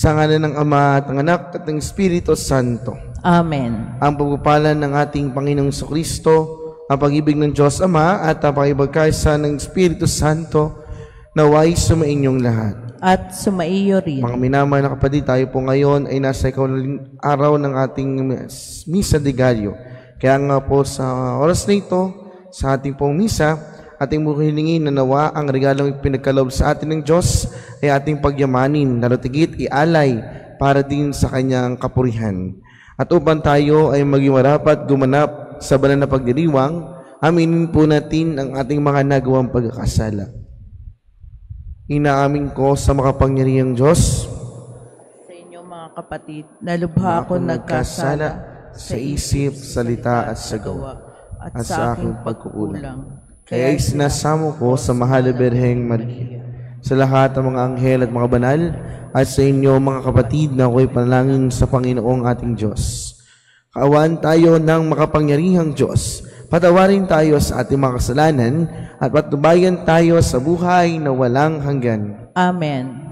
Sa ngalan ng Ama at ng Anak at ng Espiritu Santo. Amen. Ang pagpapalan ng ating Panginoong Kristo, ang pag-ibig ng Diyos Ama at ang pakibagkaisa ng Espiritu Santo naway sumainyong lahat. At sumaiyo rin. Mga minamahal na kapatid, tayo po ngayon ay nasa ikawaling araw ng ating Misa de Gallo. Kaya nga po sa oras na ito, sa ating pong misa, ating hilingin na nawa ang regalong pinagkaloob sa atin ng Diyos ay ating pagyamanin, nalutigit, ialay para din sa kanyang kapurihan. At upang tayo ay maging marapat gumanap sa banal na pagdiriwang, aminin po natin ang ating mga nagawang pagkakasala. Inaamin ko sa makapangyarihang Diyos, Sa inyo mga kapatid, nalubha ako nagkasala sa isip, salita at sa gawa, at sa aking pagkukulang. Kaya isinasamo ko sa mahal na Birheng Maria, sa lahat ng mga anghel at mga banal, at sa inyo mga kapatid na ako'y panalangin sa Panginoong ating Diyos. Kaawaan tayo ng makapangyarihang Diyos, patawarin tayo sa ating mga kasalanan, at patnubayan tayo sa buhay na walang hanggan. Amen.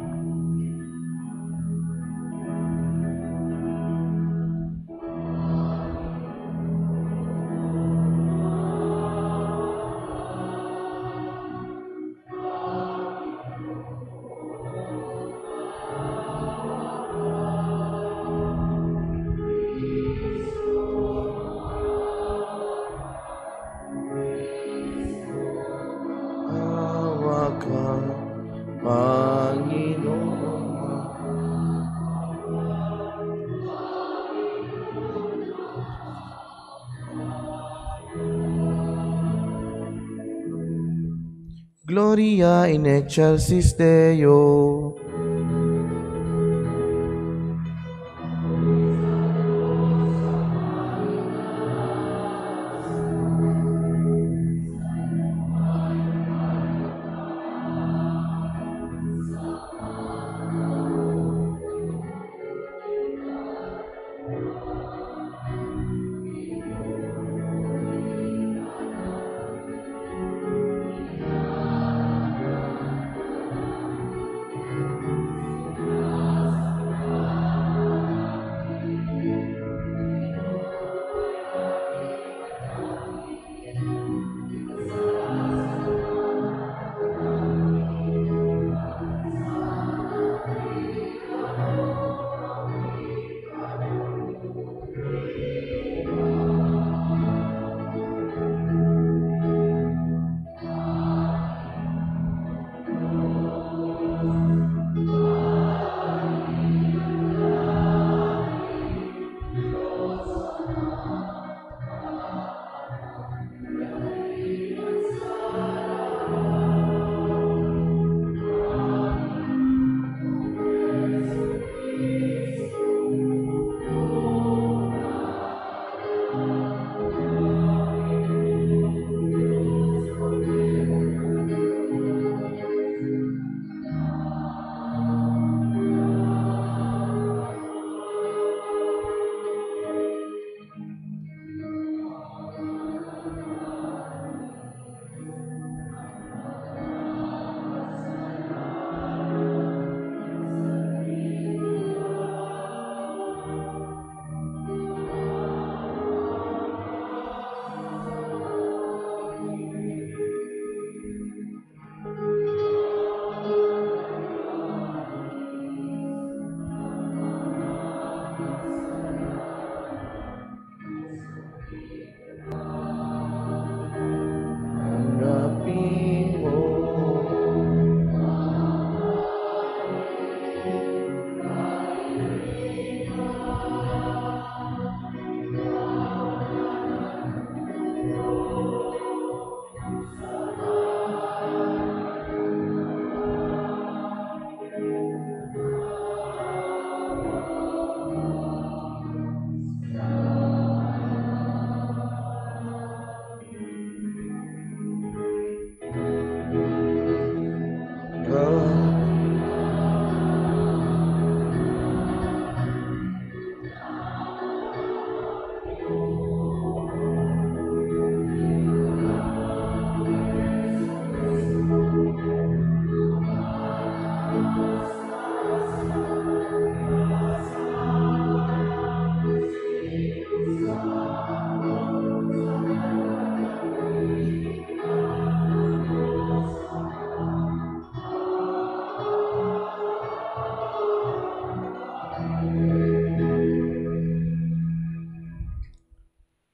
Gloria in excelsis Deo.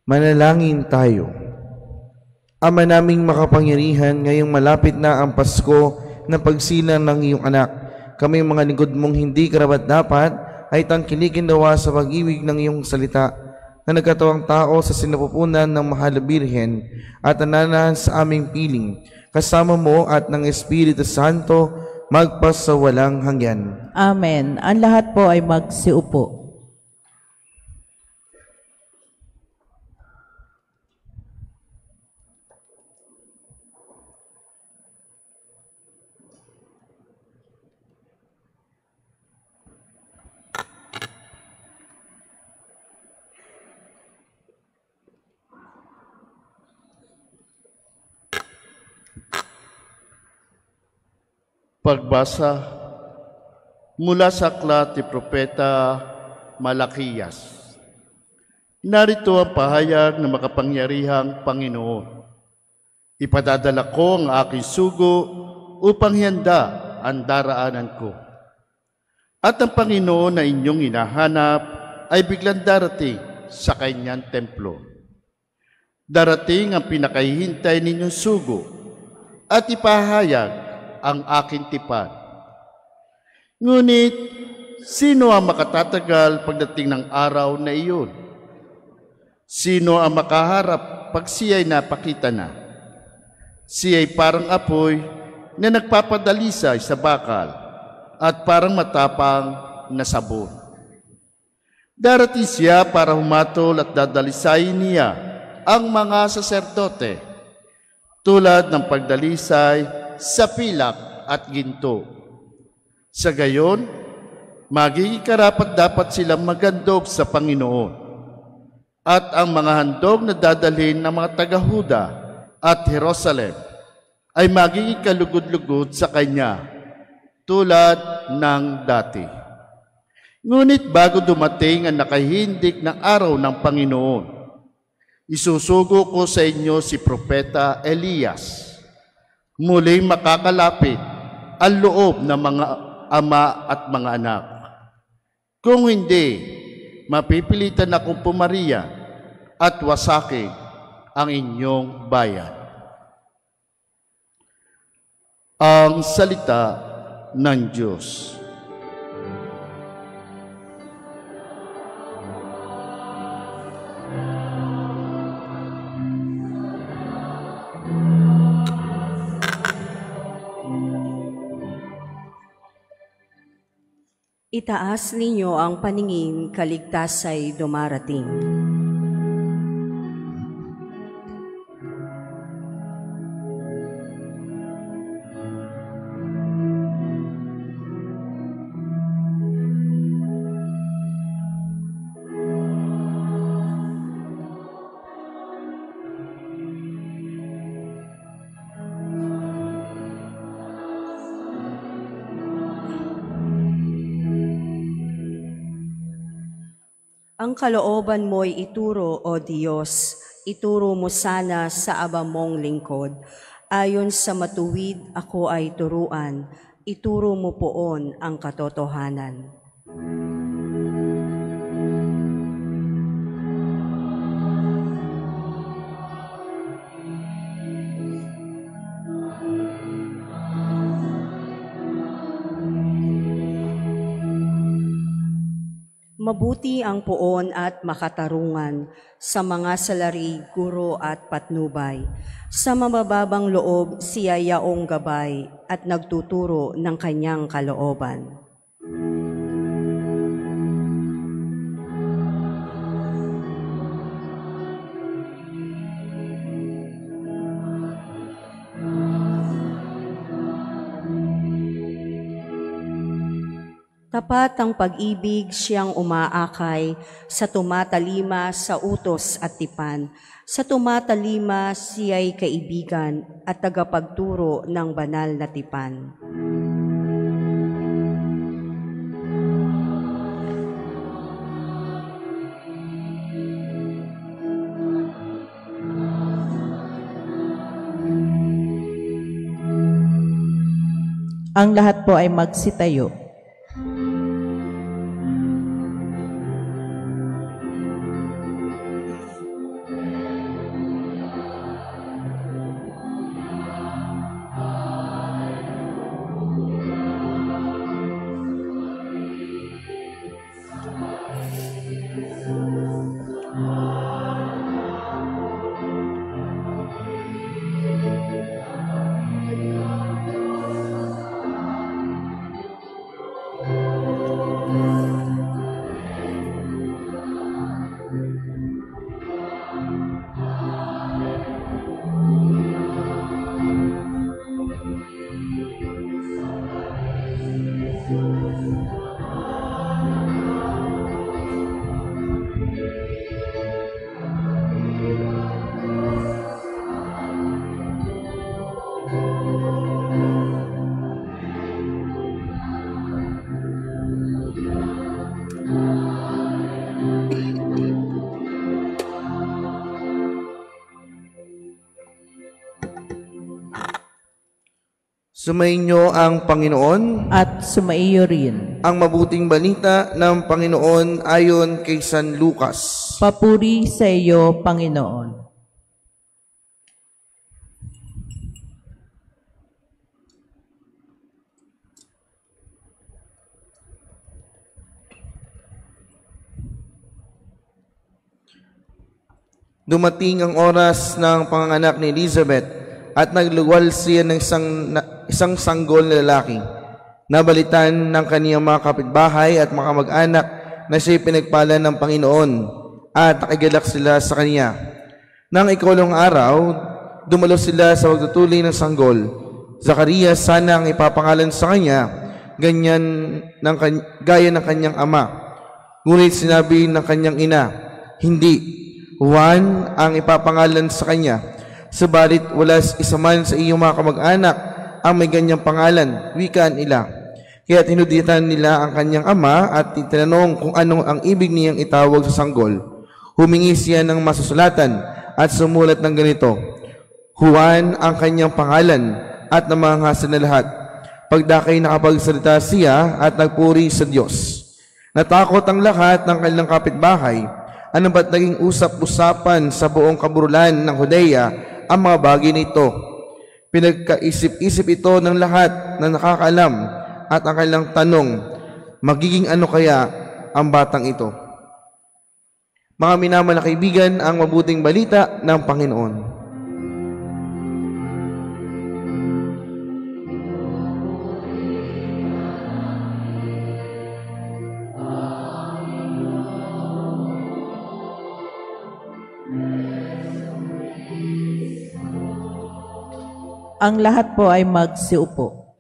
Manalangin tayo. Ama naming makapangyarihan, ngayong malapit na ang Pasko na pagsilang ng iyong anak, kami mga lingkod mong hindi karapat-dapat ay tangkilikin dawa sa pag-ibig ng iyong salita na nagkatawang tao sa sinapupunan ng Mahal na Birhen at nanahan sa aming piling, kasama mo at ng Espiritu Santo, magpasawalang hanggan. Amen. Ang lahat po ay magsiupo. Pagbasa mula sa aklat ni Propeta Malakiyas. Narito ang pahayag ng makapangyarihang Panginoon. Ipadadala ko ang aking sugo upang handa ang daraanan ko. At ang Panginoon na inyong hinahanap ay biglang darating sa kanyang templo. Darating ang pinakahihintay ninyong sugo at ipahayag ang aking tipan. Ngunit, sino ang makatatagal pagdating ng araw na iyon? Sino ang makaharap pag siya'y napakita na? Siya'y parang apoy na nagpapadalisay sa bakal at parang matapang na sabon. Darating siya para humatol at dadalisayin niya ang mga saserdote tulad ng pagdalisay sa pilak at ginto. Sa gayon, magiging karapat-dapat silang maghandog sa Panginoon. At ang mga handog na dadalhin ng mga taga-Huda at Jerusalem ay magiging kalugod-lugod sa Kanya, tulad ng dati. Ngunit bago dumating ang nakahindik ng araw ng Panginoon, isusugo ko sa inyo si Propeta Elias. Muling makakalapit ang loob ng mga ama at mga anak. Kung hindi, mapipilitan akong pumariya at wasakin ang inyong bayan. Ang salita ng Diyos. Itaas ninyo ang paningin, kaligtas ay dumarating. Ang kalooban mo'y ituro, O Diyos, ituro mo sana sa aba mong lingkod. Ayon sa matuwid ako ay turuan, ituro mo poon ang katotohanan. Mabuti ang poon at makatarungan sa mga salari, guro at patnubay. Sa mabababang loob siya yaong gabay at nagtuturo ng kanyang kalooban. Tapat ang pag-ibig, siyang umaakay, sa tumatalima sa utos at tipan. Sa tumatalima siya'y kaibigan at tagapagturo ng banal na tipan. Ang lahat po ay magsitayo. Sumainyo ang Panginoon. At sumaiyo rin. Ang mabuting balita ng Panginoon ayon kay San Lucas. Papuri sa iyo, Panginoon. Dumating ang oras ng panganganak ni Elizabeth at nagluwal siya ng isang sanggol na lalaki. Nabalitan ng kaniyang mga kapitbahay at mga mag-anak na siya'y pinagpala ng Panginoon at nakigalak sila sa kaniya. Nang ikalawang araw, dumalo sila sa pagtutuloy ng sanggol. Zacarias sana ang ipapangalan sa kanya, gaya ng kanyang ama. Ngunit sinabi ng kanyang ina, hindi. Juan ang ipapangalan sa kanya, subalit wala isa man sa iyong mga kamag-anak ang may ganyang pangalan, wikaan nila. Kaya tinuditan nila ang kanyang ama at itinanong kung ano ang ibig niyang itawag sa sanggol. Humingi siya ng masusulatan at sumulat ng ganito, Juan ang kanyang pangalan at namanghasan na lahat. Pagdakay nakapagsalita siya at nagpuri sa Diyos. Natakot ang lahat ng kanilang kapitbahay. Ano ba't naging usap-usapan sa buong kaburulan ng Judea ang mga bagay nito? Pinagkaisip-isip ito ng lahat na nakakaalam at ang kanilang tanong, magiging ano kaya ang batang ito? Mga minamahal na kaibigan, ang mabuting balita ng Panginoon. Ang lahat po ay magsiupo.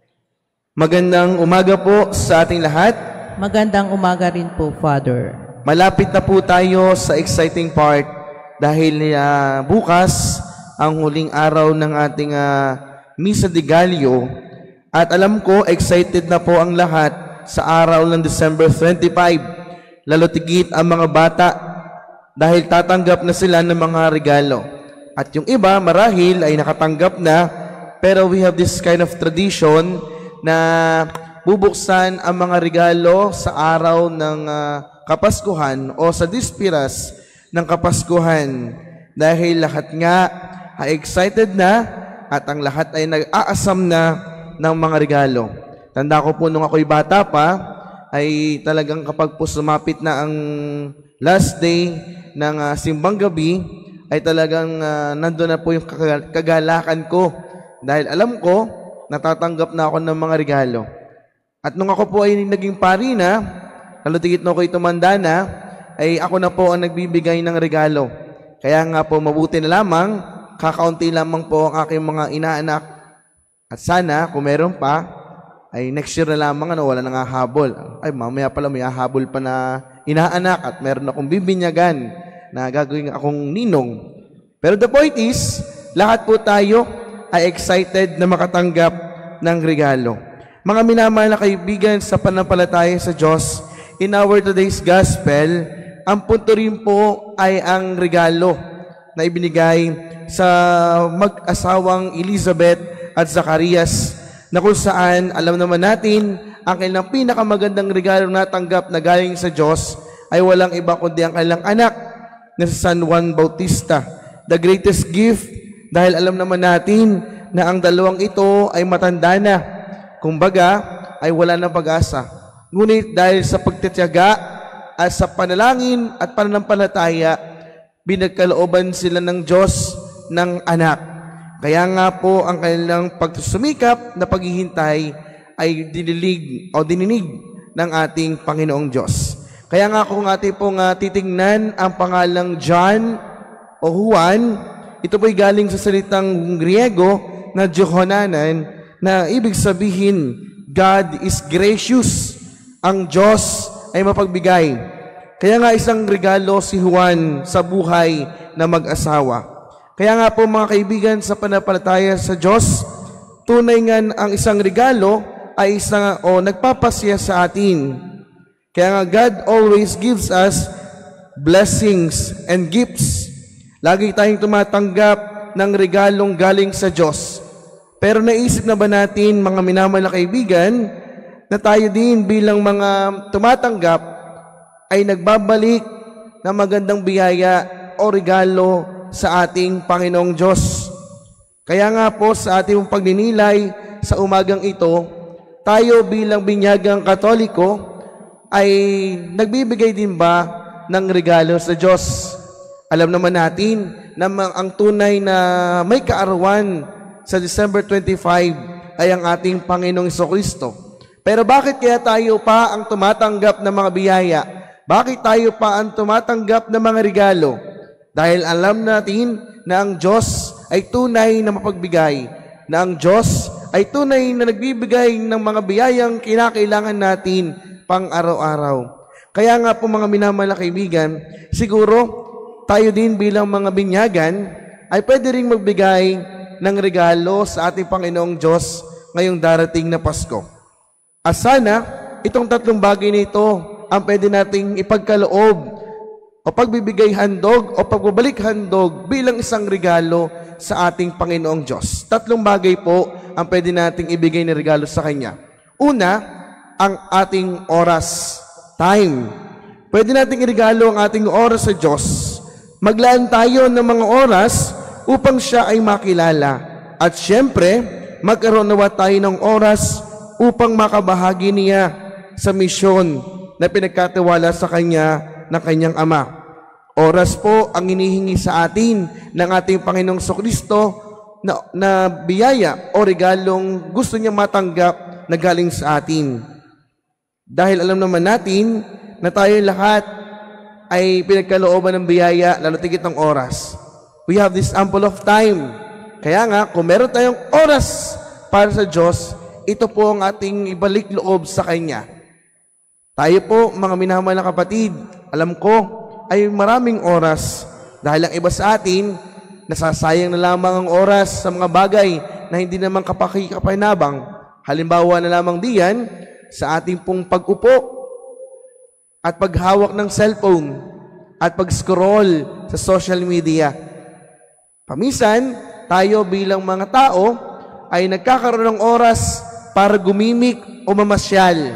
Magandang umaga po sa ating lahat. Magandang umaga rin po, Father. Malapit na po tayo sa exciting part dahil bukas ang huling araw ng ating Misa de Gallo at alam ko excited na po ang lahat sa araw ng December 25. Lalo tigit ang mga bata dahil tatanggap na sila ng mga regalo. At yung iba marahil ay nakatanggap na, pero we have this kind of tradition na bubuksan ang mga regalo sa araw ng Kapaskuhan o sa dispiras ng Kapaskuhan dahil lahat nga ay excited na at ang lahat ay nag-aasam na ng mga regalo. Tanda ko po nung ako'y bata pa ay talagang kapag po sumapit na ang last day ng simbang gabi ay talagang nandun na po yung kagalakan ko dahil alam ko natatanggap na ako ng mga regalo. At nung ako po ay naging pari na, nalutigit na ako'y tumanda na, ay ako na po ang nagbibigay ng regalo. Kaya nga po mabuti na lamang, kakaunti lamang po ang aking mga inaanak. At sana, kung meron pa, ay next year na lamang, wala nang hahabol. Ay, mamaya pala may hahabol pa na inaanak at meron akong bibinyagan na gagawin akong ninong. Pero the point is, lahat po tayo ay excited na makatanggap ng regalo. Mga minamahal na kaibigan sa panampalataya sa Diyos, in our today's gospel, ang punto rin po ay ang regalo na ibinigay sa mag-asawang Elizabeth at Zacarias na kung saan, alam naman natin, ang kanilang pinakamagandang regalo na tanggap na galing sa Diyos ay walang iba kundi ang kanilang anak na si San Juan Bautista. The greatest gift dahil alam naman natin na ang dalawang ito ay matanda na. Kumbaga, ay wala ng pag-asa. Ngunit dahil sa pagtitiyaga at sa panalangin at pananampalataya, binagkalooban sila ng Diyos ng anak. Kaya nga po ang kanilang pagsusumikap na paghihintay ay dininig ng ating Panginoong Diyos. Kaya nga kung ating pong titingnan ang pangalang John o Juan, ito po'y galing sa salitang Griego na Johanan na ibig sabihin, God is gracious. Ang Diyos ay mapagbigay. Kaya nga isang regalo si Juan sa buhay na mag-asawa. Kaya nga po mga kaibigan sa panampalataya sa Diyos, tunay nga ang isang regalo ay nagpapasya sa atin. Kaya nga God always gives us blessings and gifts. Lagi tayong tumatanggap ng regalong galing sa Diyos. Pero naisip na ba natin, mga minamahal na kaibigan, na tayo din bilang mga tumatanggap ay nagbabalik ng magandang biyaya o regalo sa ating Panginoong Diyos. Kaya nga po sa ating pagninilay sa umagang ito, tayo bilang binyagang Katoliko ay nagbibigay din ba ng regalo sa Diyos? Alam naman natin na ang tunay na may kaarawan sa December 25 ay ang ating Panginoong Jesucristo. Pero bakit kaya tayo pa ang tumatanggap ng mga biyaya? Bakit tayo pa ang tumatanggap ng mga regalo? Dahil alam natin na ang Diyos ay tunay na mapagbigay, na ang Diyos ay tunay na nagbibigay ng mga biyayang kinakailangan natin pang araw-araw. Kaya nga po mga minamahal na kaibigan, siguro tayo din bilang mga binyagan ay pwede rin magbigay ng regalo sa ating Panginoong Diyos ngayong darating na Pasko. At sana, itong tatlong bagay nito ang pwede nating ipagkaloob o pagbibigay handog o pagbabalik handog bilang isang regalo sa ating Panginoong Diyos. Tatlong bagay po ang pwede nating ibigay na regalo sa Kanya. Una, ang ating oras, time. Pwede nating irigalo ang ating oras sa Diyos. Maglaan tayo ng mga oras upang siya ay makilala. At syempre, magkaroon nawa tayo ng oras upang makabahagi niya sa misyon na pinagkatiwala sa Kanya ng Kanyang Ama. Oras po ang inihingi sa atin ng ating Panginoong Jesucristo na biyaya o regalong gusto niya matanggap na galing sa atin. Dahil alam naman natin na tayo lahat ay pinagkalooban ng biyaya, lalo tigit ng oras. We have this ample of time. Kaya nga, kung meron tayong oras para sa Diyos, ito po ang ating ibalik loob sa Kanya. Tayo po, mga minamahal na kapatid, alam ko, ay maraming oras. Dahil ang iba sa atin, nasasayang na lamang ang oras sa mga bagay na hindi naman kapaki-kapainabang. Halimbawa na lamang diyan, sa ating pong pag-upo at paghawak ng cellphone at pag-scroll sa social media. Paminsan, tayo bilang mga tao ay nagkakaroon ng oras para gumimik o mamasyal.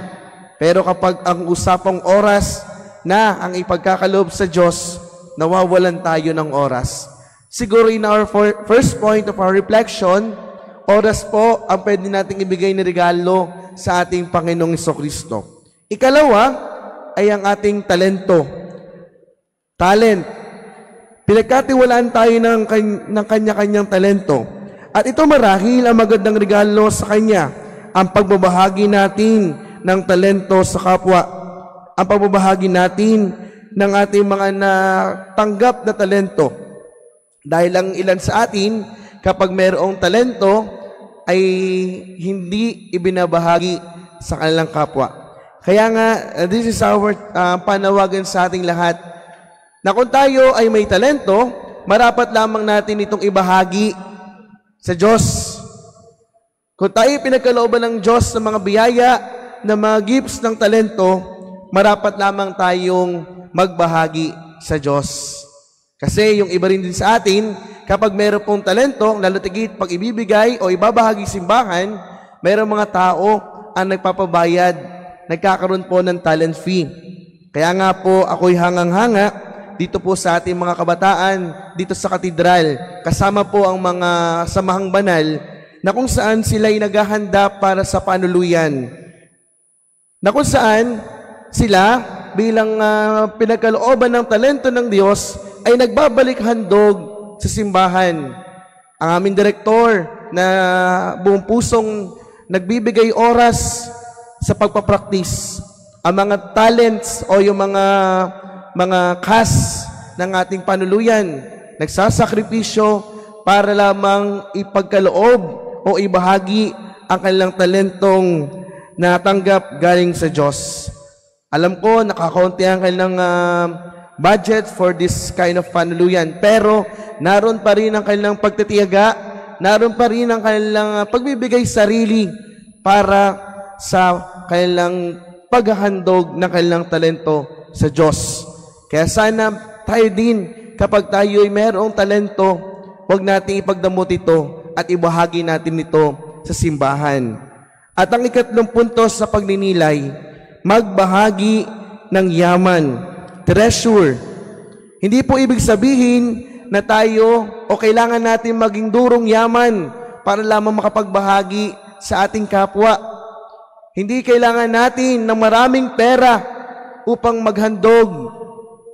Pero kapag ang usapang oras na ang ipagkakaloob sa Diyos, nawawalan tayo ng oras. Siguro in our first point of our reflection, oras po ang pwede nating ibigay na regalo sa ating Panginoong Jesucristo. Ikalawa ay ang ating talento. Talent. Pinagkatiwalaan tayo ng kanya-kanyang talento. At ito marahil ang magandang regalo sa Kanya, ang pagbabahagi natin ng talento sa kapwa, ang pagbabahagi natin ng ating mga natanggap na talento. Dahil ang ilan sa atin, kapag mayroong talento, ay hindi ibinabahagi sa kanilang kapwa. Kaya nga, this is our panawagan sa ating lahat, na kung tayo ay may talento, marapat lamang natin itong ibahagi sa Diyos. Kung tayo pinagkalooban ng Diyos ng mga biyaya, ng mga gifts ng talento, marapat lamang tayong magbahagi sa Diyos. Kasi yung iba rin din sa atin, kapag meron pong talento, lalo tigit pag ibibigay o ibabahagi simbahan, meron mga tao ang nagpapabayad, nagkakaroon po ng talent fee. Kaya nga po ako'y hangang-hanga dito po sa ating mga kabataan, dito sa katedral, kasama po ang mga samahang banal, na kung saan sila'y naghahanda para sa panuluyan. Na kung saan sila, bilang pinagkalooban ng talento ng Diyos, ay nagbabalik handog sa simbahan. Ang aming direktor na buong pusong nagbibigay oras sa pagpapraktis. Ang mga talents o yung mga kas ng ating panuluyan, nagsasakripisyo para lamang ipagkaloob o ibahagi ang kanilang talentong natanggap galing sa Diyos. Alam ko, nakakaunti ang kanilang budget for this kind of panuluyan. Pero, naroon pa rin ang kanilang pagtitiyaga, naroon pa rin ang kanilang pagbibigay sarili para sa kanilang paghahandog ng kanilang talento sa Diyos. Kaya sana tayo din, kapag tayo ay mayroong talento, huwag nating ipagdamot ito at ibahagi natin ito sa simbahan. At ang ikatlong punto sa pagninilay, magbahagi ng yaman, treasure. Hindi po ibig sabihin na tayo o kailangan natin maging durong yaman para lamang makapagbahagi sa ating kapwa. Hindi kailangan natin ng maraming pera upang maghandog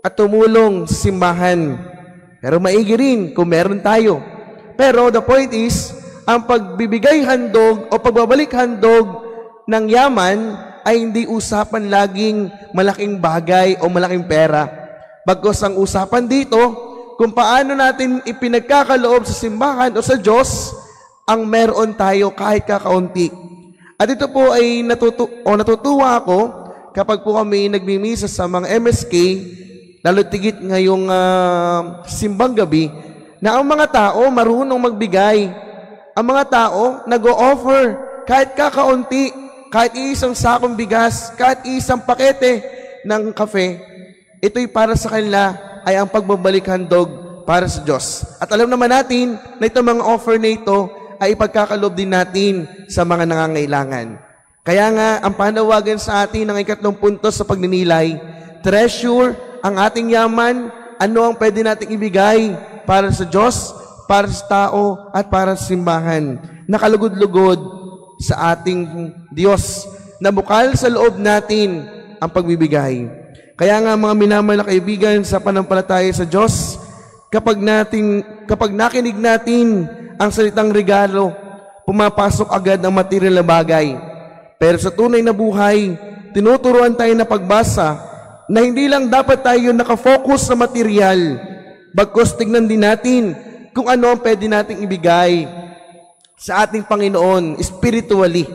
at tumulong sa simbahan. Pero maigi rin kung meron tayo. Pero the point is, ang pagbibigay handog o pagbabalik handog ng yaman ay hindi usapan laging malaking bagay o malaking pera. Bagkus ang usapan dito, kung paano natin ipinagkakaloob sa simbahan o sa Diyos ang meron tayo kahit kakaunti. At ito po ay natutuwa ako kapag po kami nagmimisa sa mga MSK, lalo tigit ngayong simbang gabi, na ang mga tao marunong magbigay. Ang mga tao nag-o-offer kahit kakaunti, kahit isang sakong bigas, kahit isang pakete ng kafe. Ito'y para sa kanila ay ang pagbabalik handog para sa Diyos. At alam naman natin na itong mga offer na ito ay ipagkakalob din natin sa mga nangangailangan. Kaya nga, ang panawagan sa atin ng ikatlong punto sa pagninilay, treasure ang ating yaman, ano ang pwede nating ibigay para sa Diyos, para sa tao, at para sa simbahan. Nakalugod-lugod sa ating Diyos, na bukal sa loob natin ang pagbibigay. Kaya nga mga minamahal na kaibigan sa panampalataya sa Diyos, kapag nakinig natin ang salitang regalo, pumapasok agad ang material na bagay. Pero sa tunay na buhay, tinuturuan tayo na pagbasa na hindi lang dapat tayo nakafocus sa material, bagkus tignan din natin kung ano ang pwede nating ibigay sa ating Panginoon spiritually.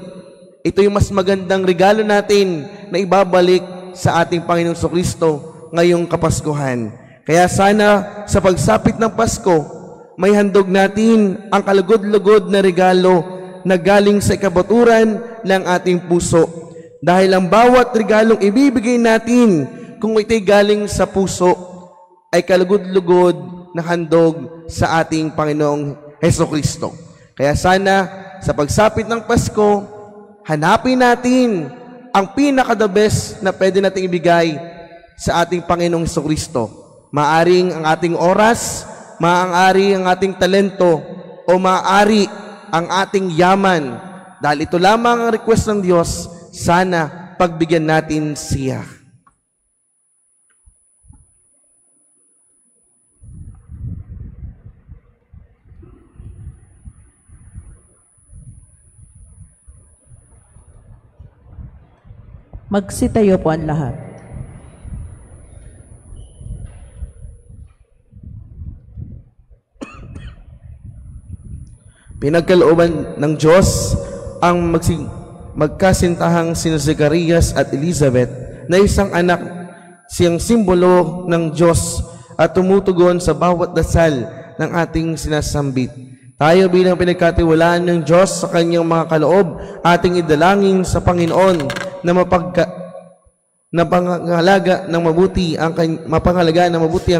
Ito yung mas magandang regalo natin na ibabalik sa ating Panginoong Kristo ngayong Kapaskuhan. Kaya sana sa pagsapit ng Pasko, may handog natin ang kalugod-lugod na regalo na galing sa ikabaturan ng ating puso. Dahil ang bawat regalong ibibigay natin, kung ito'y galing sa puso, ay kalugod-lugod na handog sa ating Panginoong Hesukristo. Kaya sana sa pagsapit ng Pasko, hanapin natin ang pinaka-the best na pwede nating ibigay sa ating Panginoong Hesukristo. Maaring ang ating oras, maaari ang ating talento, o maaari ang ating yaman. Dahil ito lamang ang request ng Diyos, sana pagbigyan natin siya. Magsitayo po ang lahat. Pinagkalooban ng Diyos ang magkasintahang sina Zacarias at Elizabeth na isang anak, siyang simbolo ng Diyos at tumutugon sa bawat dasal ng ating sinasambit. Tayo bilang pinagkatiwalaan ng Diyos sa kanyang mga kaloob, ating idalangin sa Panginoon na mapangalaga ng mabuti ang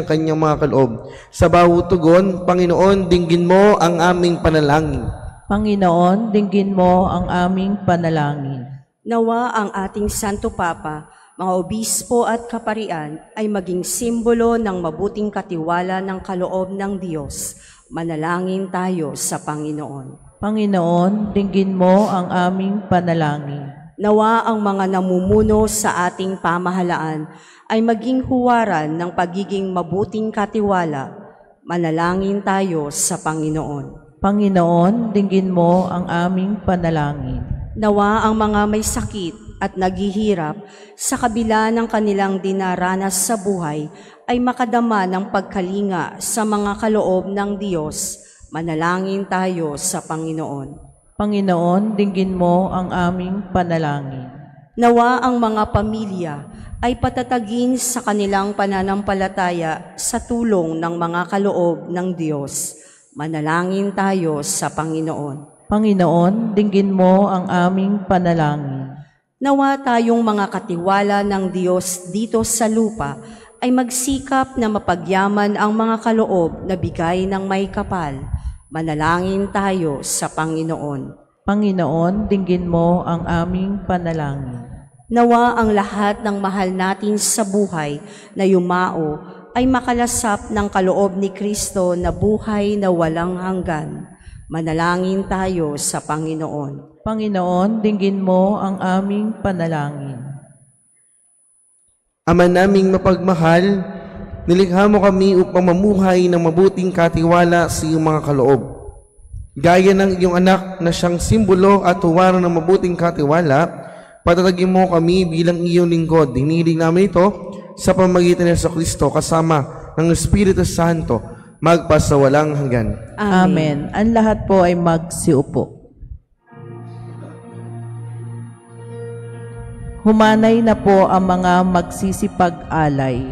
kanyang mga kaloob. Sa bawat tugon, Panginoon, dinggin mo ang aming panalangin. Panginoon, dinggin mo ang aming panalangin. Nawa ang ating Santo Papa, mga obispo at kaparian ay maging simbolo ng mabuting katiwala ng kaloob ng Diyos. Manalangin tayo sa Panginoon. Panginoon, dinggin mo ang aming panalangin. Nawa ang mga namumuno sa ating pamahalaan ay maging huwaran ng pagiging mabuting katiwala. Manalangin tayo sa Panginoon. Panginoon, dinggin mo ang aming panalangin. Nawa ang mga may sakit at naghihirap sa kabila ng kanilang dinaranas sa buhay ay makadama ng pagkalinga sa mga kaloob ng Diyos. Manalangin tayo sa Panginoon. Panginoon, dinggin mo ang aming panalangin. Nawa ang mga pamilya ay patatagin sa kanilang pananampalataya sa tulong ng mga kaloob ng Diyos. Manalangin tayo sa Panginoon. Panginoon, dinggin mo ang aming panalangin. Nawa tayong mga katiwala ng Diyos dito sa lupa ay magsikap na mapagyaman ang mga kaloob na bigay ng may kapal. Manalangin tayo sa Panginoon. Panginoon, dinggin mo ang aming panalangin. Nawa ang lahat ng mahal natin sa buhay na yumao ay makalasap ng kaloob ni Kristo na buhay na walang hanggan. Manalangin tayo sa Panginoon. Panginoon, dinggin mo ang aming panalangin. Ama naming mapagmahal, nilikha mo kami upang mamuhay ng mabuting katiwala sa iyong mga kaloob. Gaya ng iyong anak na siyang simbolo at huwaran ng mabuting katiwala, patatagin mo kami bilang iyong lingkod. Hinihiling namin ito sa pamamagitan ni Kristo kasama ng Espiritu Santo, magpasawalang hanggan. Amen. Ang lahat po ay magsiupo. Humanay na po ang mga magsisipag-alay.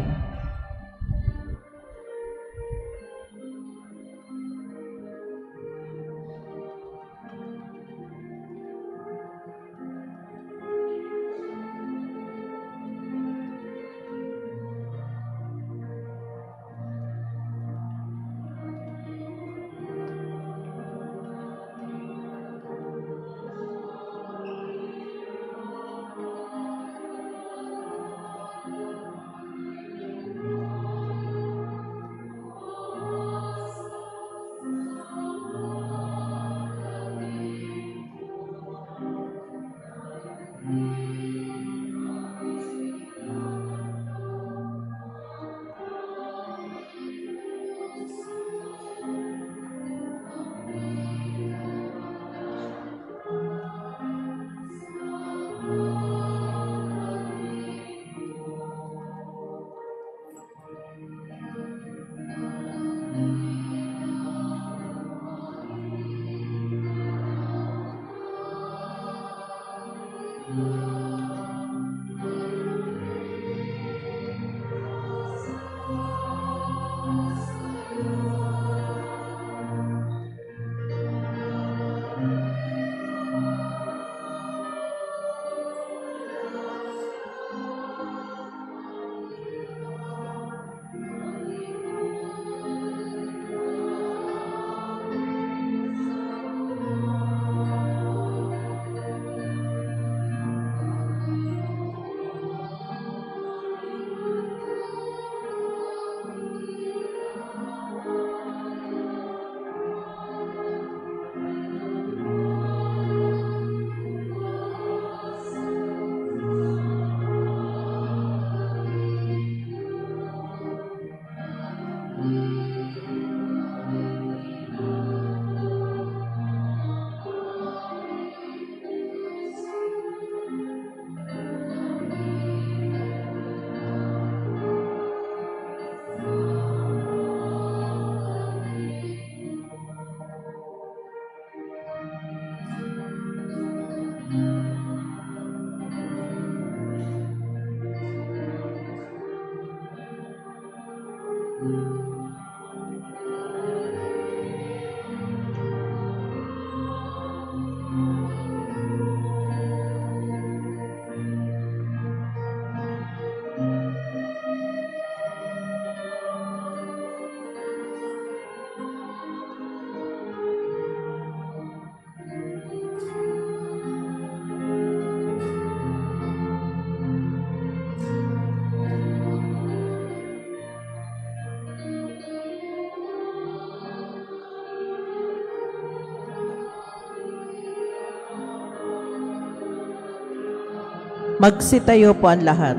Magsitayo po ang lahat.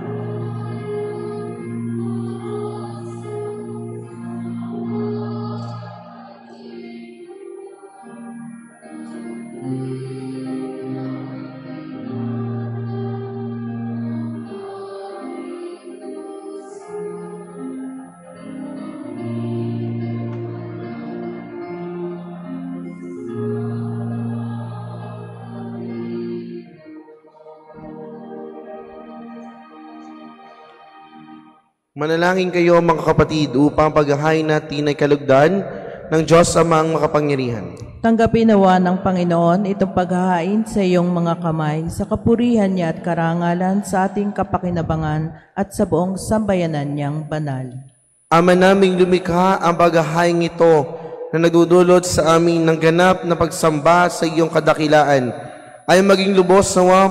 Manalangin kayo mga kapatid upang paghahain natin ay kalugdan ng Diyos Amang makapangyarihan. Tanggapin nawa ng Panginoon itong paghahain sa iyong mga kamay sa kapurihan niya at karangalan sa ating kapakinabangan at sa buong sambayanan niyang banal. Ama naming lumikha, ang paghahain ito na nagdudulot sa amin ng ganap na pagsamba sa iyong kadakilaan ay maging lubos na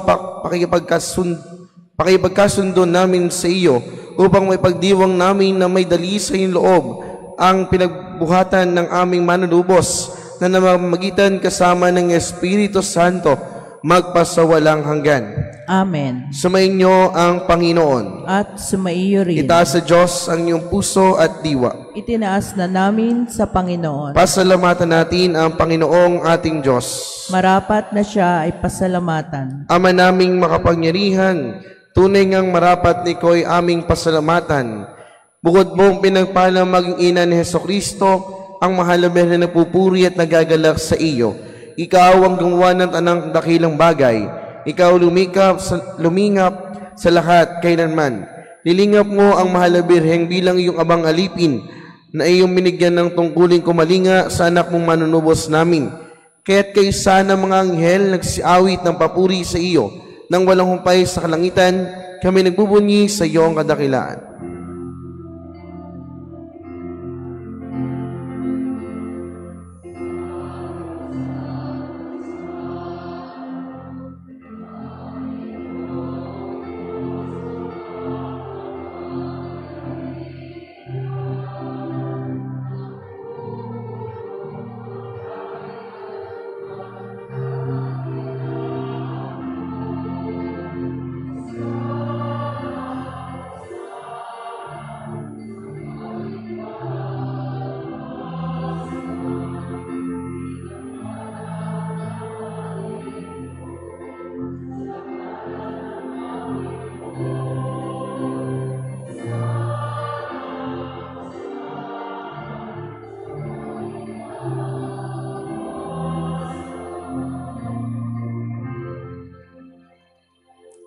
pakipagkasundo namin sa iyo upang may pagdiwang namin na may dalisay loob ang pinagbuhatan ng aming manunubos na namamagitan kasama ng Espiritu Santo magpasawalang hanggan. Amen. Sumainyo ang Panginoon. At sumaiyo rin. Itaas sa Diyos ang iyong puso at diwa. Itinaas na namin sa Panginoon. Pasalamatan natin ang Panginoong ating Diyos. Marapat na siya ay pasalamatan. Ama naming makapangyarihan, tunay ngang marapat ni ko'y aming pasalamatan. Bukod mong pinagpalang maging ina ni Hesukristo, ang mahal na napupuri at nagagalak sa iyo. Ikaw ang gumawa ng tanang dakilang bagay. Ikaw lumingap sa lahat kailanman. Nilingap mo ang mahal na Birheng bilang iyong abang alipin na iyong binigyan ng tungkuling kumalinga sa anak mong manunubos namin. Kaya't kayo sana mga anghel nagsiawit ng papuri sa iyo nang walang humpay sa kalangitan, kami nagbubunyi sa iyong kadakilaan.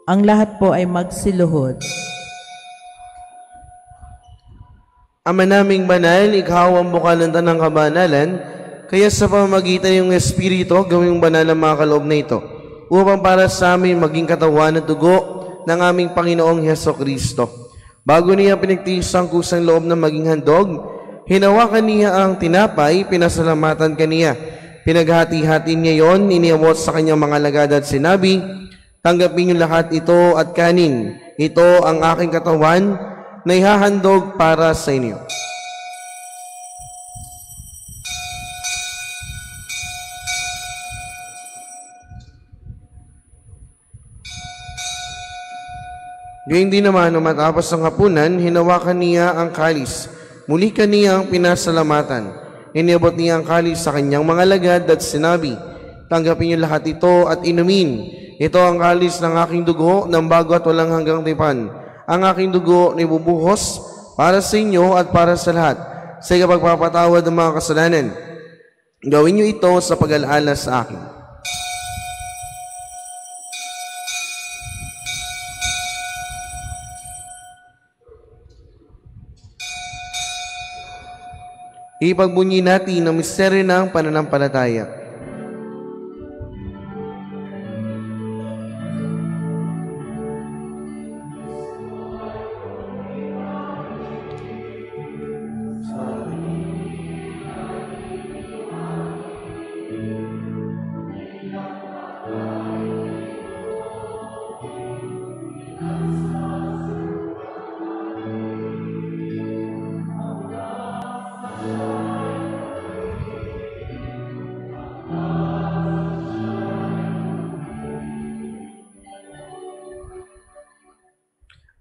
Ang lahat po ay magsiluhod. Ama naming banal, ikaw ang bukal ng tanang kabanalan, kaya sa pamamagitan ng Espiritu, gawing banal ang mga kaloob na ito, upang para sa amin maging katawan at dugo ng aming Panginoong Hesukristo. Bago niya pinagtiis ang kusang loob na maging handog, hinawakan niya ang tinapay, pinasalamatan kaniya. Pinaghati-hati niya yon, iniabot sa kanyang mga alagad at sinabi, tanggapin niyo lahat ito at kanin. Ito ang aking katawan na ihahandog para sa inyo. Gayun din naman, nung matapos ang hapunan, hinawakan niya ang kalis. Muli kaniyang pinasalamatan. Iniabot niya ang kalis sa kanyang mga alagad at sinabi, tanggapin niyo lahat ito at inumin. Ito ang kalis ng aking dugo ng bago at walang hanggang tipan. Ang aking dugo na ibubuhos para sa inyo at para sa lahat sa ikapagpapatawad ng mga kasalanan. Gawin niyo ito sa pag-alaala sa akin. Ipagbunyi natin ang misteryo ng pananampalataya.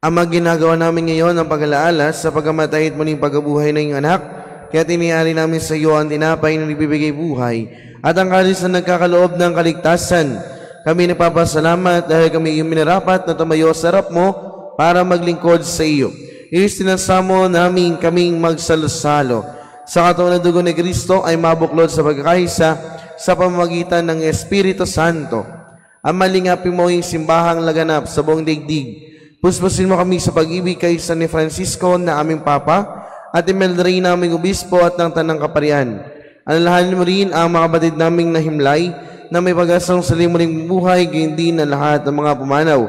Ama, ginagawa namin ngayon ang pag-alaala sa pagkamatay at muling pagkabuhay ng iyong anak, kaya tiniyari namin sa iyo ang tinapay na nagbibigay buhay at ang kalis na nagkakaloob ng kaligtasan. Kami nagpapasalamat dahil kami iyong minarapat na tumayo sa harap mo para maglingkod sa iyo. Isinasamo namin kaming magsalusalo. Sa katawan ng dugo ni Kristo ay mabuklod sa pagkakaisa sa pamamagitan ng Espiritu Santo. Ama, lingapin mo yung simbahang laganap sa buong daigdig. Puspusin mo kami sa pag-ibig kay San Francisco na aming Papa at imeldarin naming obispo at ng tanang kaparian. Alalahanin mo rin ang mga batid naming nahimlay na may pag-asang salimuling buhay, gayon din na lahat ng mga pumanaw.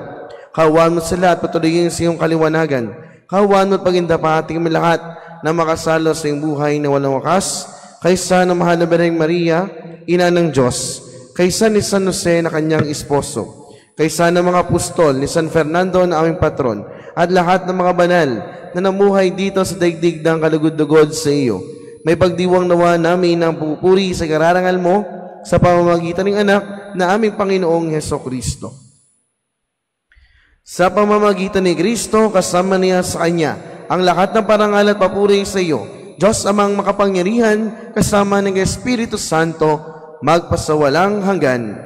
Kawaan mo sila at patuloyin sa iyong kaliwanagan. Kawaan mo at pagindapati kami lahat na makasalo sa iyong buhay na walang wakas kaysa ng mahal na Birheng Maria, ina ng Diyos, kaysa ni San Jose na kanyang esposo, kaysa ng mga apostol ni San Fernando na aming patron, at lahat ng mga banal na namuhay dito sa daigdig ng kalugod-lugod sa iyo. May pagdiwang nawa namin ng pupuri sa kararangal mo sa pamamagitan ng anak na aming Panginoong Hesukristo. Sa pamamagitan ni Kristo, kasama niya sa Kanya, ang lahat ng parangal at papuri sa iyo, Diyos amang makapangyarihan, kasama ng Espiritu Santo, magpasawalang hanggan.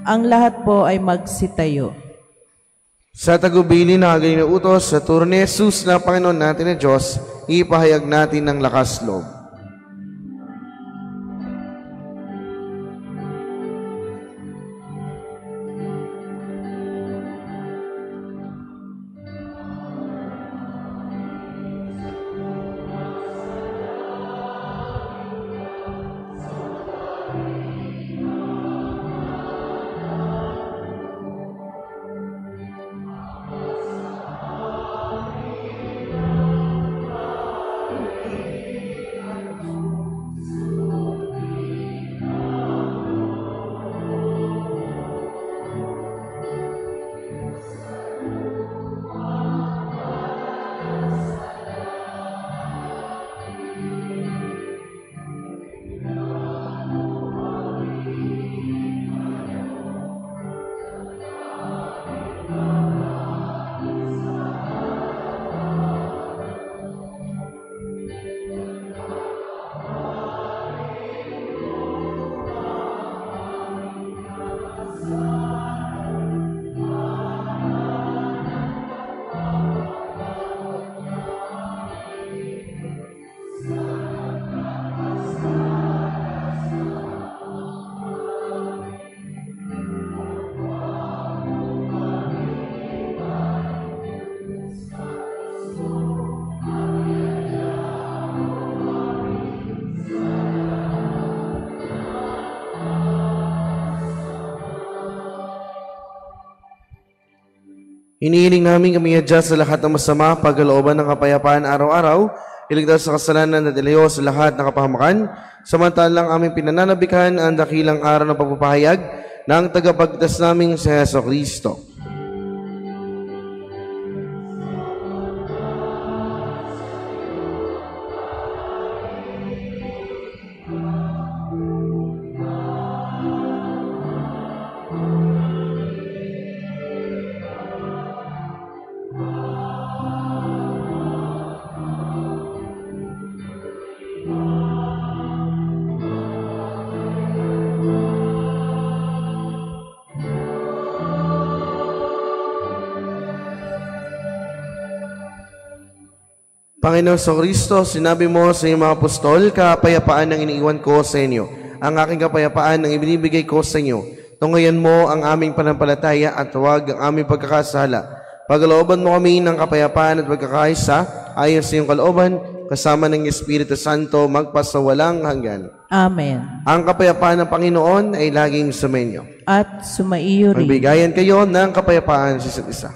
Ang lahat po ay magsitayo. Sa tagubili na agaling na utos sa turo ni Jesus na Panginoon natin na Diyos, ipahayag natin ng lakas loob. Iniiling namin kami adya sa lahat ng masama, pagkalooban ng kapayapaan araw-araw, iligtas sa kasalanan at ilayo sa lahat ng kapahamakan, samantalang aming pinananabikan ang dakilang araw ng pagpapahayag ng tagapagligtas naming si Hesukristo. Panginoon Kristo, sinabi mo sa iyong mga apostol, kapayapaan ang iniiwan ko sa inyo. Ang aking kapayapaan ang ibinibigay ko sa inyo. Tungayan mo ang aming panampalataya at huwag ang aming pagkakasala. Paglooban mo kami ng kapayapaan at pagkakaisa, ayon sa iyong kalooban, kasama ng Espiritu Santo, magpasawalang hanggan. Amen. Ang kapayapaan ng Panginoon ay laging sumainyo. At sumaiyo rin. Magbigayan kayo ng kapayapaan sa isa't isa.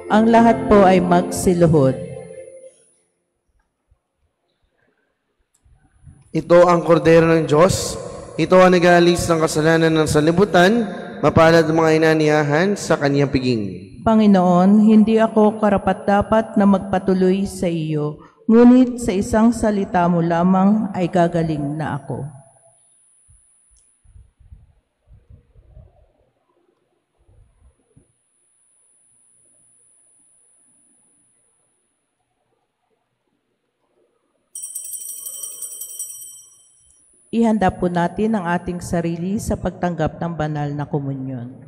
Ang lahat po ay magsiluhod. Ito ang kordero ng Diyos. Ito ang nag-aalis ng kasalanan ng sanlibutan. Mapalad ang mga inaniyahan sa kaniyang piging. Panginoon, hindi ako karapat-dapat na magpatuloy sa iyo, ngunit sa isang salita mo lamang ay gagaling na ako. Ihanda po natin ang ating sarili sa pagtanggap ng banal na komunyon.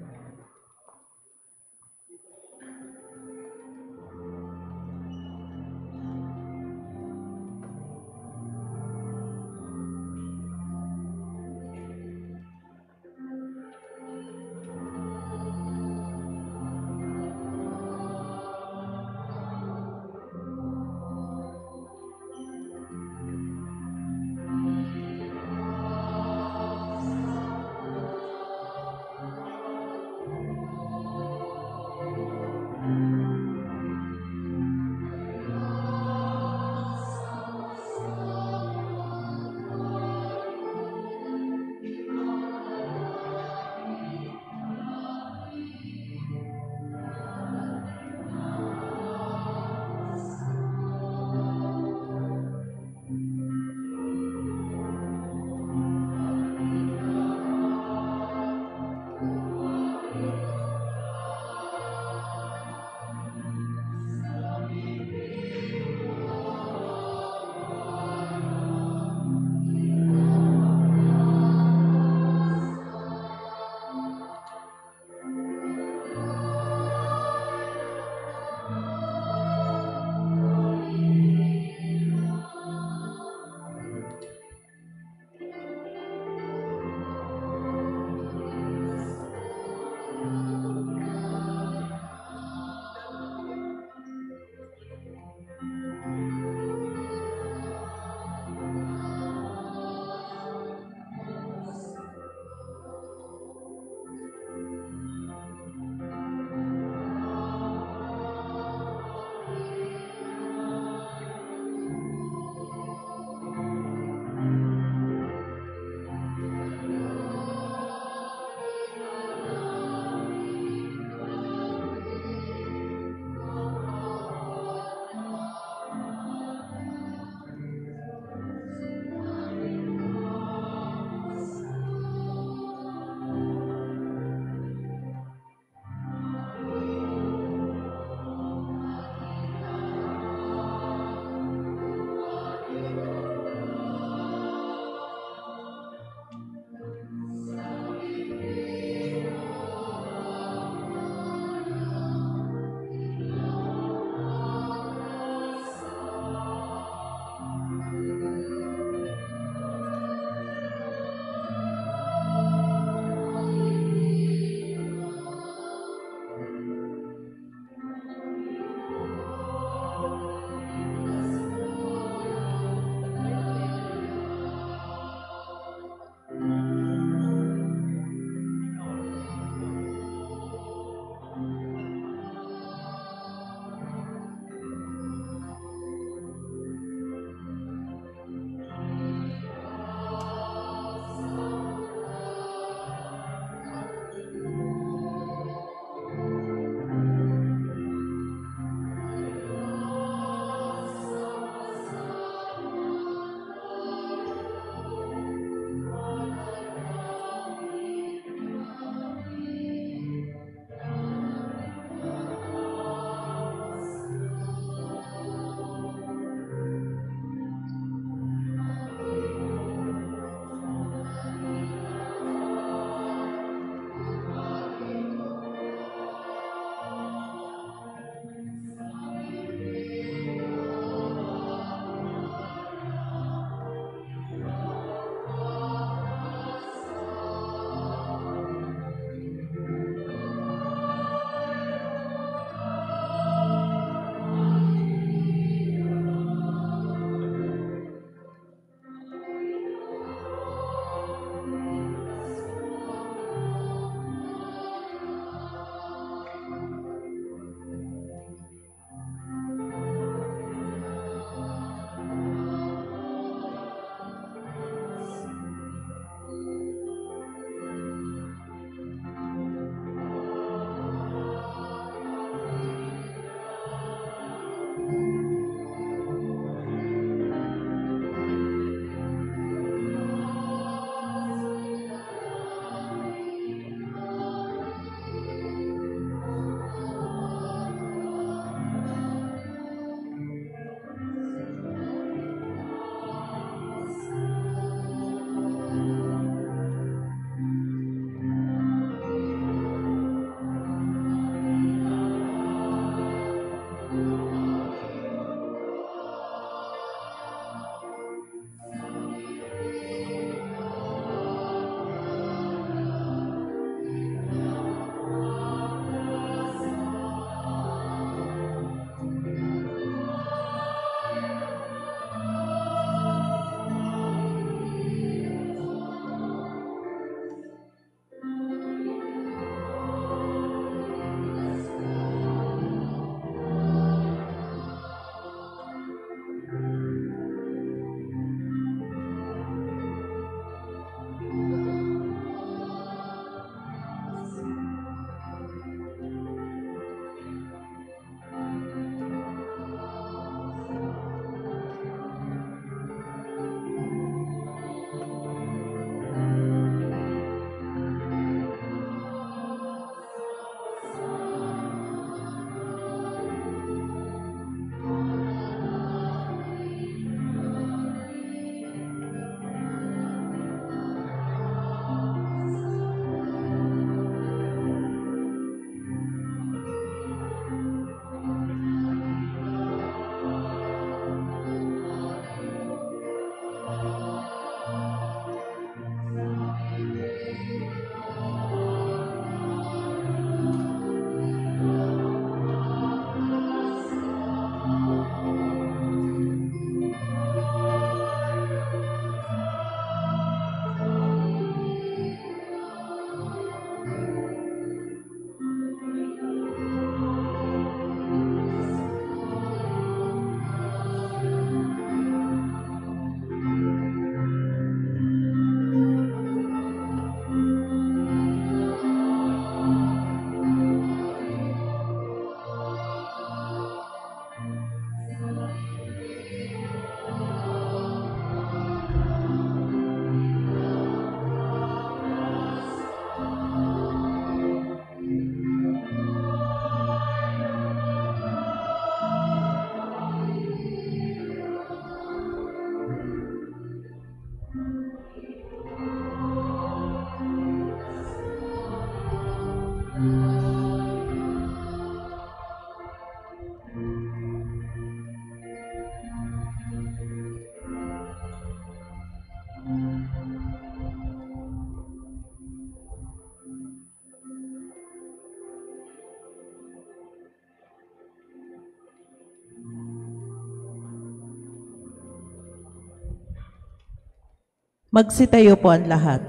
Magsitayo po ang lahat.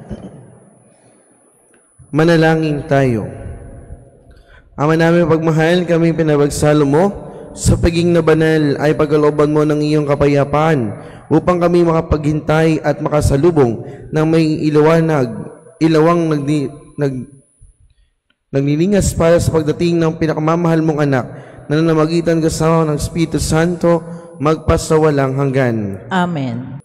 Manalangin tayo. Ama namin pagmahal, kami pinabagsalo mo sa pagiging na banal ay pagkalooban mo ng iyong kapayapaan upang kami makapaghintay at makasalubong ng may ilawang naglilingas para sa pagdating ng pinakamamahal mong anak na nanamagitan kasama ng Espiritu Santo magpasawalang hanggan. Amen.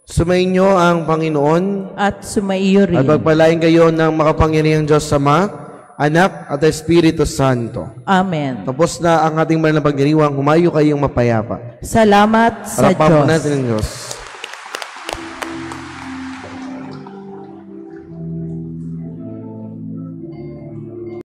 Sumainyo ang Panginoon At sumaiyo rin. at pagpalain kayo ng makapangyarihang Diyos Ama, Anak at Espiritu Santo. Amen. Tapos na ang ating banal na pagdiriwang, humayo kayong mapayapa. Salamat sa Harapan po Diyos. natin ang Diyos.